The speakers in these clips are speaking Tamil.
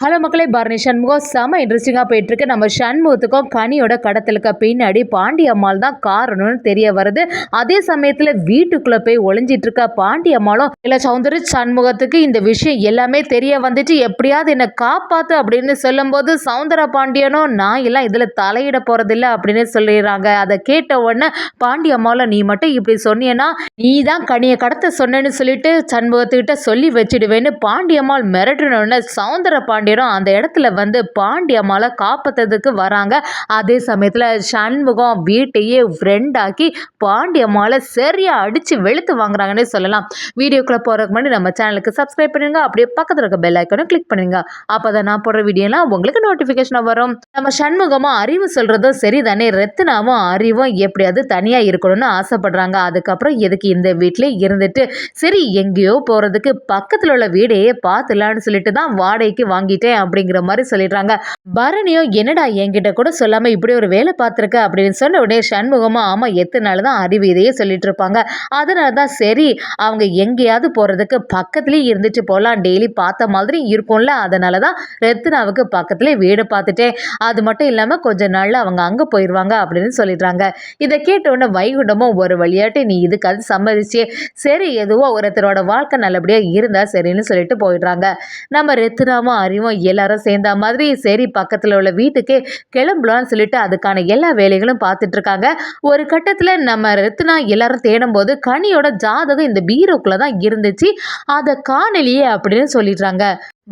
ஹலோ மக்களே, பரணி சண்முகம் செம இன்ட்ரெஸ்டிங்காக போயிட்டுருக்கு. நம்ம சண்முகத்துக்கும் கனியோட கடத்தலுக்கு பின்னாடி பாண்டி அம்மாள் தான் காரணம்னு தெரிய வருது. அதே சமயத்தில் வீட்டுக்குள்ளே போய் ஒளிஞ்சிட்டு இருக்க பாண்டி அம்மாளும் இல்லை சௌந்தரி சண்முகத்துக்கு இந்த விஷயம் எல்லாமே தெரிய வந்துட்டு எப்படியாவது என்னை காப்பாற்று அப்படின்னு சொல்லும்போது சௌந்தர பாண்டியனும் நான் எல்லாம் இதில் தலையிட போகிறதில்ல அப்படின்னு சொல்லிடுறாங்க. அதை கேட்ட உடனே பாண்டி அம்மாவில் நீ மட்டும் இப்படி சொன்னியன்னா நீ தான் கனியை கடத்த சொன்னேன்னு சொல்லிட்டு சண்முகத்துக்கிட்ட சொல்லி வச்சிடுவேன்னு பாண்டி அம்மாள் மிரட்டினோடனே சௌந்தர பாண்டியனும் அந்த இடத்துல வந்து பாண்டி அம்மாளை காப்பாற்றதுக்கு வராங்க. அதே சமயத்தில் சண்முகம் வீட்டையே ஃப்ரெண்டாக்கி பாண்டி அம்மாளை சரியா அடித்து வெளுத்து வாங்குறாங்கன்னே சொல்லலாம். வீடியோக்குள்ளே போகிறதுக்கு முன்னாடி நம்ம சேனலுக்கு சப்ஸ்கிரைப் பண்ணுங்க, அப்படியே பக்கத்தில் இருக்க பெல் ஐக்கானை கிளிக் பண்ணுங்க. அப்போ தான் நான் போடுற வீடியோலாம் உங்களுக்கு நோட்டிஃபிகேஷன் வரும். நம்ம சண்முகமும் அறிவு சொல்கிறதும் சரி தானே, ரத்னாவும் அறிவும் எப்படியாவது தனியாக இருக்கணும்னு ஆசைப்படுறாங்க. அதுக்கப்புறம் எதுக்கு இந்த வீட்டிலே இருந்துட்டு சரி எங்கேயோ போகிறதுக்கு பக்கத்தில் உள்ள வீடையே பார்த்துலான்னு சொல்லிட்டு தான் வாடகைக்கு வாங்கிட்டேன் அப்படிங்கிற மாதிரி சொல்லிடுறாங்க. பரணியும் என்னடா என்கிட்ட கூட சொல்லாமல் இப்படி ஒரு வேலை பார்த்துருக்க அப்படின்னு சொன்ன உடனே சண்முகமும் ஆமாம் எத்தனை நாள் தான் அறிவு இதையே சொல்லிட்டு இருப்பாங்க. அதனால தான் சரி அவங்க எங்கேயாவது போகிறதுக்கு பக்கத்துலேயே இருந்துட்டு போகலாம், டெய்லி பார்த்த மாதிரி இருக்கும்ல, அதனால தான் ரத்னாவுக்கு பக்கத்துலேயே வீடு பார்த்துட்டேன், அது மட்டும் இல்லாமல் கொஞ்ச நாளில் அவங்க அங்கே போயிடுவாங்க அப்படின்னு சொல்லிடுறாங்க. இதை கேட்ட உடனே வைகுண்டமும் ஒரு வழியாட்டு நீ இதுக்காக சம்மதிச்சே, சரி எதுவோ ஒருத்தரோட வாழ்க்கை நல்லபடியாக இருந்தால் சரின்னு சொல்லிட்டு போயிடுறாங்க. நம்ம ரத்னாவும் அறிவும் எல்லாரும் சேர்ந்த மாதிரி சரி பக்கத்தில் உள்ள வீட்டுக்கு கிளம்பலான்னு சொல்லிட்டு அதுக்கான எல்லா வேலைகளும் பார்த்துட்டு இருக்காங்க. ஒரு கட்டத்தில் நம்ம ரத்னா எல்லாரும் தேடும் போது கனியோட ஜாதகம் இந்த பீரோக்குள்ள தான் இருந்துச்சு, அதை காணலையே அப்படின்னு சொல்லிடுறாங்க.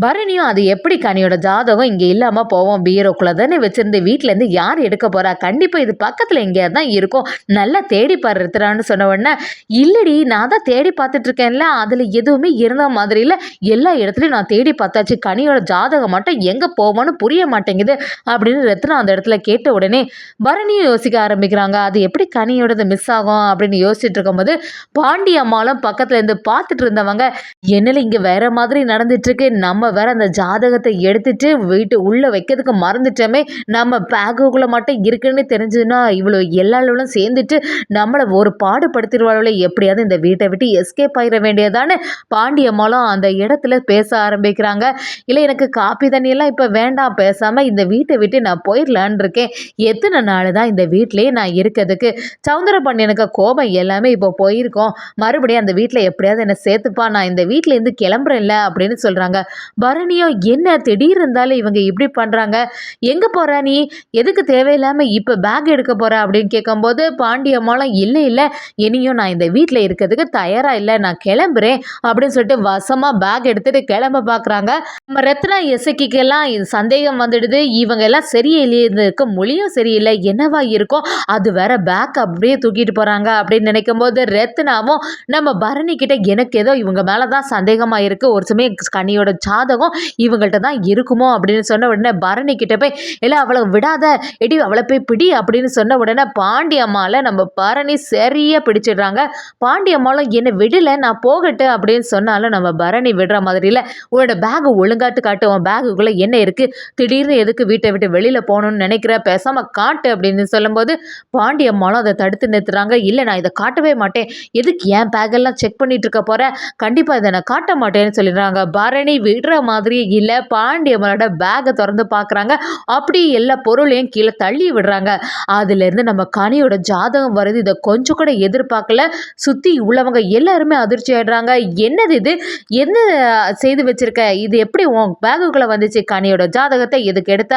பரணியும் அது எப்படி கனியோட ஜாதகம் இங்கே இல்லாமல் போவோம், பீரோக்குள்ள தானே வச்சிருந்து வீட்டிலேருந்து யார் எடுக்க போறா, கண்டிப்பாக இது பக்கத்தில் எங்கேயாவது தான் இருக்கும், நல்லா தேடி பாரு ரத்னான்னு சொன்ன உடனே இல்லடி நான் தான் தேடி பார்த்துட்டு இருக்கேன்ல, அதில் எதுவுமே இருந்த மாதிரி இல்லை, எல்லா இடத்துலையும் நான் தேடி பார்த்தாச்சு, கனியோட ஜாதகம் மட்டும் எங்கே போவோன்னு புரிய மாட்டேங்குது அப்படின்னு ரத்னா அந்த இடத்துல கேட்ட உடனே பரணியும் யோசிக்க ஆரம்பிக்கிறாங்க. அது எப்படி கனியோடது மிஸ் ஆகும் அப்படின்னு யோசிச்சுட்டு இருக்கும்போது பாண்டி அம்மாலும் பக்கத்துல இருந்து பார்த்துட்டு இருந்தவங்க என்னல இங்கே வேற மாதிரி நடந்துட்டு இருக்கு, நம்ம வேற அந்த ஜாதகத்தை எடுத்துட்டு வீட்டு உள்ள வைக்கிறதுக்கு மறந்துட்டோமே, நம்ம பேக்குக்குள்ள மட்டும் இருக்குன்னு தெரிஞ்சதுன்னா இவ்வளோ எல்லாரும் சேர்ந்துட்டு நம்மளை ஒரு பாடுபடுத்திடுவாளோ, எப்படியாவது இந்த வீட்டை விட்டு எஸ்கேப் ஆயிட வேண்டியதான்னு பாண்டியம்மாலும் அந்த இடத்துல பேச ஆரம்பிக்கிறாங்க. இல்லை எனக்கு காப்பி தண்ணியெல்லாம் இப்போ வேண்டாம், பேசாம இந்த வீட்டை விட்டு நான் போயிடலான் இருக்கேன், எத்தனை நாள் தான் இந்த வீட்டிலேயே நான் இருக்கிறதுக்கு, சௌந்தர பாண்டியனுக்கு கோபம் எல்லாமே இப்போ போயிருக்கோம், மறுபடியும் அந்த வீட்டில் எப்படியாவது என்னை சேர்த்துப்பா, நான் இந்த வீட்டிலேருந்து கிளம்புறேன்ல அப்படின்னு சொல்கிறாங்க. பரணியோ என்ன திடீர் இருந்தாலும் இவங்க இப்படி பண்ணுறாங்க, எங்கே போகிற நீ, எதுக்கு தேவையில்லாமல் இப்போ பேக் எடுக்க போகிற அப்படின்னு கேட்கும்போது பாண்டியம்மாலாம் இல்லை இல்லை இனியும் நான் இந்த வீட்டில் இருக்கிறதுக்கு தயாராக இல்லை, நான் கிளம்புறேன் அப்படின்னு சொல்லிட்டு வசமாக பேக் எடுத்துகிட்டு கிளம்ப பார்க்குறாங்க. நம்ம ரத்னா எசக்கிக்கெல்லாம் சந்தேகம் வந்துடுது, இவங்க எல்லாம் சரியில்லையே, இருக்க மொழியும் சரியில்லை, என்னவா இருக்கும், அது வேற பேக் அப்படியே தூக்கிட்டு போகிறாங்க அப்படின்னு நினைக்கும் போது ரத்னாவும் நம்ம பரணி கிட்ட எனக்கு ஏதோ இவங்க மேலே தான் சந்தேகமாக இருக்குது, ஒரு சமயம் கனியோட ஜாதகம் இவங்கள்ட்ட தான் இருக்குமோ அப்படின்னு சொன்ன உடனே பரணி கிட்ட போய் இல்லை அவளை விடாத எடி அவளை போய் பிடி அப்படின்னு சொன்ன உடனே பாண்டி அம்மாவில் நம்ம பரணி சரியாக பிடிச்சிடுறாங்க. பாண்டி அம்மாலும் என்னை விடலை நான் போகட்டு அப்படின்னு சொன்னாலும் நம்ம பரணி விடுற மாதிரி இல்லை, உன்னோட பேகு ஒழுங்காட்டு காட்டு, உன் பேகுக்குள்ளே என்ன இருக்குது, திடீர்னு எதுக்கு வீட்டை விட்டு வெளியில் போகணும்னு நினைக்கிற, பேசாமல் காட்டு அப்படின்னு சொல்லும்போது பாண்டி அம்மாலும் அதை தடுத்து நிறுத்துறாங்க. இல்லை நான் இதை காட்டவே மாட்டேன், எதுக்கு என் பேக்கெல்லாம் செக் பண்ணிட்டு இருக்க போகிறேன், கண்டிப்பாக இதை நான் காட்ட மாட்டேன்னு சொல்லிடுறாங்க. பரணி விடுற மாதிரி இல்லை, பாண்டி அம்மாவோட பேக்கை திறந்து பார்க்குறாங்க, அப்படி எல்லா பொருளையும் கீழே தள்ளி விடுறாங்க. அதுலேருந்து நம்ம கனியோட ஜாதகம் வருது, இதை கொஞ்சம் கூட எதிர்பார்க்கல, சுற்றி உள்ளவங்க எல்லாருமே அதிர்ச்சி ஆயிடுறாங்க. என்னது இது, என்ன செய்து வச்சிருக்க, இது எப்படி உன் பேக்குக்குள்ளே வந்துச்சு, கனியோட ஜாதகத்தை எதுக்கு எடுத்த,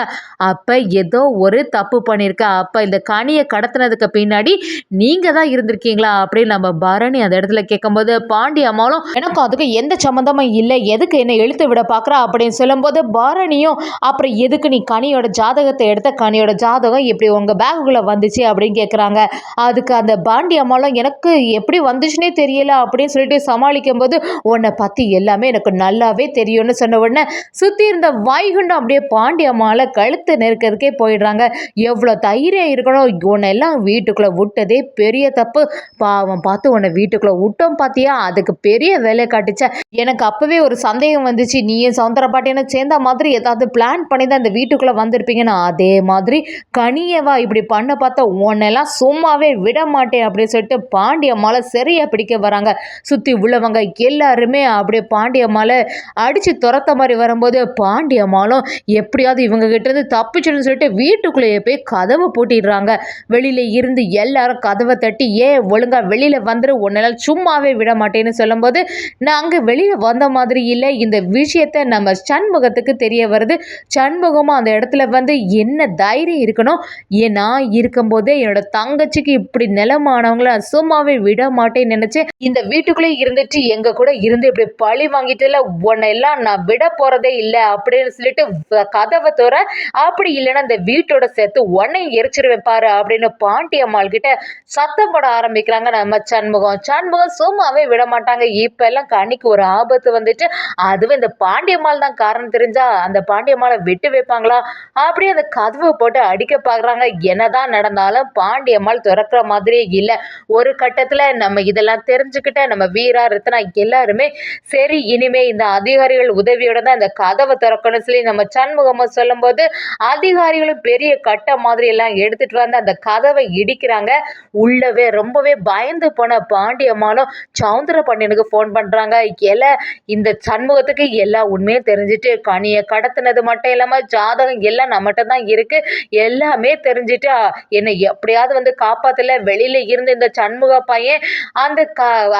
அப்போ ஏதோ ஒரு தப்பு பண்ணியிருக்க, அப்போ இந்த கனியை கடத்தினதுக்கு பின்னாடி நீங்கள் தான் இருந்திருக்கீங்களா அப்படின்னு நம்ம பரணி அந்த இடத்துல கேட்கும்போது பாண்டி அம்மாவும் எனக்கும் அதுக்கு எந்த சம்மந்தமும் இல்லை, எதுக்கு என்னை இழுத்து விட பார்க்குறா அப்படின்னு சொல்லும்போது பரணியும் அப்புறம் எதுக்கு நீ கனியோட ஜாதகத்தை எடுத்த, கனியோட ஜாதகம் எப்படி உங்கள் பேக்குள்ளே வந்துச்சு அப்படின்னு கேட்குறாங்க. அதுக்கு அந்த பாண்டி அம்மாவும் எனக்கு எப்படி வந்துச்சுன்னே தெரியல அப்படின்னு சொல்லிட்டு சமாளிக்கும் போது உன்னை பற்றி எல்லாமே எனக்கு நல்லாவே தெரியும்னு சொன்ன உடனே சுற்றி இருந்த வைகுண்டம் அப்படியே பாண்டி அம்மாவில் கழுத்து நெருக்கிறதுக்கே போயிடுறாங்க. எவ்வளோ தைரியம் இருக்கணும், உன்னை எல்லாம் வீட்டுக்குள்ளே விட்டதே பெரிய தப்பு, பாவம் பார்த்து உன்னை வீட்டுக்குள்ளே விட்டோம் பார்த்தியா, அதுக்கு பெரிய வேலை காட்டுச்ச, எனக்கு அப்போவே ஒரு சந்தேகம் வந்துச்சு, நீயும் சவுந்தரபாண்டியனும் சேர்ந்த மாதிரி ஏதாவது பிளான் பண்ணி தான் இந்த வீட்டுக்குள்ளே வந்திருப்பீங்கன்னு அதே மாதிரி கனியவா இப்படி பண்ண பார்த்தா உன்னெல்லாம் சும்மாவே விட மாட்டேன் அப்படின்னு சொல்லிட்டு பாண்டியம்மாளை சரியா பிடிக்க வராங்க. சுற்றி உள்ளவங்க எல்லாருமே அப்படியே பாண்டியம்மாளை அடித்து துரத்த மாதிரி வரும்போது பாண்டியம்மாளும் எப்படியாவது இவங்க கிட்ட இருந்து தப்பிச்சுன்னு சொல்லிட்டு வீட்டுக்குள்ளேயே போய் கதவை பூட்டிடுறாங்க. வெளியில இருந்து எல்லாரும் கதவை தட்டி ஒழுங்கா வெளியில வந்துரு உன்னால சும்மாவே விட மாட்டேன்னு சொல்லும்போது நாங்க வெளியில வந்த மாதிரி இல்லை, இந்த விஷயத்த நம்ம சண்முகத்துக்கு தெரிய வருது. சண்முகமும் அந்த இடத்துல வந்து என்ன தைரியம் இருக்கணும், நான் இருக்கும்போதே என்னோட தங்கச்சிக்கு இப்படி நிலமானவங்கள சும்மாவே விட மாட்டேன்னு நினைச்சேன். இந்த வீட்டுக்குள்ளே இருந்துட்டு எங்க கூட இருந்து இப்படி பழி வாங்கிட்டுல உன்னை எல்லாம் நான் விட போறதே இல்லை அப்படின்னு சொல்லிட்டு கதவை தோற, அப்படி இல்லைன்னா இந்த வீட்டோட சேர்த்து உன்னை எரிச்சிருவேன் பாரு அப்படின்னு பாண்டியம்மாள் கிட்ட சத்தம் போட ஆரம்பிக்கிறாங்க நம்ம சண்முகம். சண்முகம் சும்மாவே விட மாட்டாங்க. இப்ப எல்லாம் கண்ணிக்கு ஒரு ஆபத்து வந்துட்டு அதுவும் இந்த பாண்டியம்மாள் தான் காரணம் தெரிஞ்சா அந்த பாண்டியம்மாளை விட்டு வைப்பாங்களா? அப்படியே அந்த கதவை போட்டு அடிக்க பாக்குறாங்க. என்னதான் நடந்தாலும் பாண்டியம்மாள் திறக்கிற மாதிரியே இல்லை. ஒரு கட்டத்துல நம்ம இதெல்லாம் தெரிஞ்சுக்கிட்ட நம்ம வீரா ரத்னா எல்லாருமே சரி இனிமே இந்த அதிகாரிகள் உதவியோட தான் இந்த கதவை திறக்கணும்னு சொல்லி நம்ம சண்முகமும் சொல்லும்போது அதிகாரிகளும் பெரிய கட்ட மாதிரி எல்லாம் எடுத்துட்டு வந்து அந்த கதவை இடிக்கிறாங்க. உள்ளவே ரொம்பவே பயந்து போன பாண்டியம்மாளும் சவுந்தரபாண்டியனுக்கு ஃபோன் பண்றாங்க. இந்த சண்முகத்துக்கு எல்லா உண்மையும் தெரிஞ்சுட்டு கனியை கடத்தினது மட்டும் இல்லாம ஜாதகம் எல்லாம் நம்மகிட்ட தான் இருக்கு, எல்லாமே தெரிஞ்சுட்டு என்னை எப்படியாவது வந்து காப்பாத்தல, வெளியில இருந்து இந்த சண்முக பையன் அந்த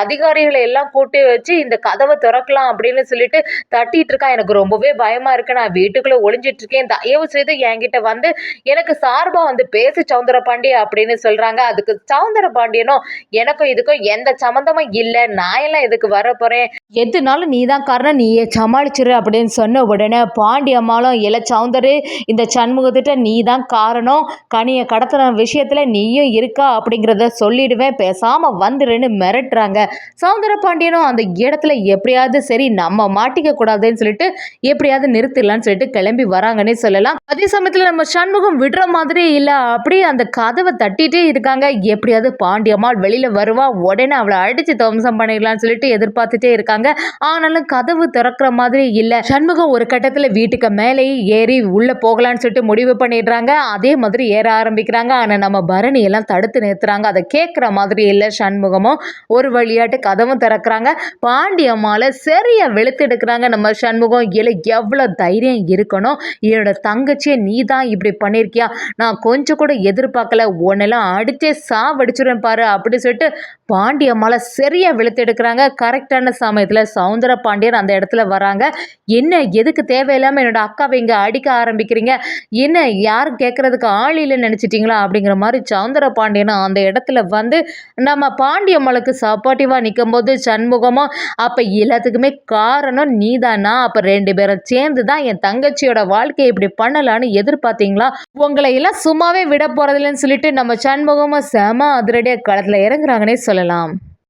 அதிகாரிகளை எல்லாம் கூட்டி வச்சு இந்த கதவை திறக்கலாம் அப்படின்னு சொல்லிட்டு தட்டிட்டு இருக்கான். எனக்கு ரொம்பவே பயமா இருக்கு, நான் வீட்டுக்குள்ள ஒளிஞ்சிட்டு இருக்கேன், தயவு செய்து என்கிட்ட வந்து எனக்கு சார்பா வந்து பேசு சவுந்தரபாண்டி அப்படின்னு சொல்றாங்க. அதுக்கு சவுந்தரபாண்டியனும் எனக்கும் இதுக்கும் எந்த சம்மந்தமும் இல்லை, நான் எல்லாம் இதுக்கு வர போறேன், எதுனாலும் நீ தான் காரணம், நீயே சமாளிச்சிரு அப்படின்னு சொன்ன உடனே பாண்டியம்மாளும் சவுந்தரு இந்த சண்முகத்திட்ட நீ தான் காரணம், கனியை கடத்துற விஷயத்துல நீயும் இருக்கா அப்படிங்கிறத சொல்லிடுவேன், பேசாம வந்துருன்னு மிரட்டுறாங்க. சவுந்தரபாண்டியனும் அந்த இடத்துல எப்படியாவது சரி நம்ம மாட்டிக்க கூடாதுன்னு சொல்லிட்டு எப்படியாவது நிறுத்திடலாம்னு சொல்லிட்டு கிளம்பி வராங்கன்னே சொல்லலாம். அதே சமயத்துல நம்ம சண்முகம் விடுற மாதிரி இல்லை, அப்படியே அந்த கதவை தட்டிட்டே இருக்காங்க. எப்படியாவது பாண்டியம்மாள் வெளியில வருவா, உடனே அவளை அடிச்சு துவம்சம் பண்ணிடலாம்னு சொல்லிட்டு எதிர்பார்த்துட்டே இருக்காங்க. ஆனாலும் கதவு திறக்கிற மாதிரி இல்லை. சண்முகம் ஒரு கட்டத்துல வீட்டுக்கு மேலே ஏறி உள்ள போகலான்னு சொல்லிட்டு முடிவு பண்ணிடுறாங்க. அதே மாதிரி ஏற ஆரம்பிக்கிறாங்க. ஆனா நம்ம பரணி எல்லாம் தடுத்து நிறுத்துறாங்க. அதை கேட்கிற மாதிரி இல்லை. சண்முகமும் ஒரு வழியாட்டு கதவும் திறக்கிறாங்க. பாண்டியம்மாளை சரியா வெளுத்து எடுக்கிறாங்க நம்ம சண்முகம். எவ்வளவு தைரியம் இருக்கணும், என்னோட தங்கச்சியை நீ தான் இப்படி பண்ணிருக்கியா, நான் கொஞ்சம் கூட எதிர்பார்க்கல, உன்னெல்லாம் அடிச்சே சாவடிச்சிருவேன் பாரு அப்படி சொல்லிட்டு பாண்டியம்மாளை சரியா வெளுத்து எடுக்கிறாங்க. கரெக்டான சமயத்துல சவுந்தரபாண்டியன் அந்த இடத்துல வராங்க. என்ன எதுக்கு தேவையில்லாம என்னோட அக்காவை இங்க அடிக்க ஆரம்பிக்கிறீங்க, என்ன யாரும் கேட்கறதுக்கு ஆள் இல்லைன்னு நினைச்சிட்டீங்களா அப்படிங்கிற மாதிரி சவுந்தரபாண்டியனும் அந்த இடத்துல வந்து நம்ம பாண்டியம்மாளுக்கு சப்போர்ட்டிவா நிற்கும் போது சண்முகமும் அப்ப எல்லாத்துக்குமே காரணம் நீதானா, அப்ப ரெண்டு பேரும் சேர்ந்து தான் என் தங்கச்சியோட வாழ்க்கையை இப்படி பண்ணலான்னு எதிர்பார்த்தீங்களா, உங்களை எல்லாம் சும்மாவே விட போறதில்லைன்னு சொல்லிட்டு நம்ம சண்முகமும் செம அதிரடியா களத்துல இறங்குறாங்கன்னே சொல்லலாம்.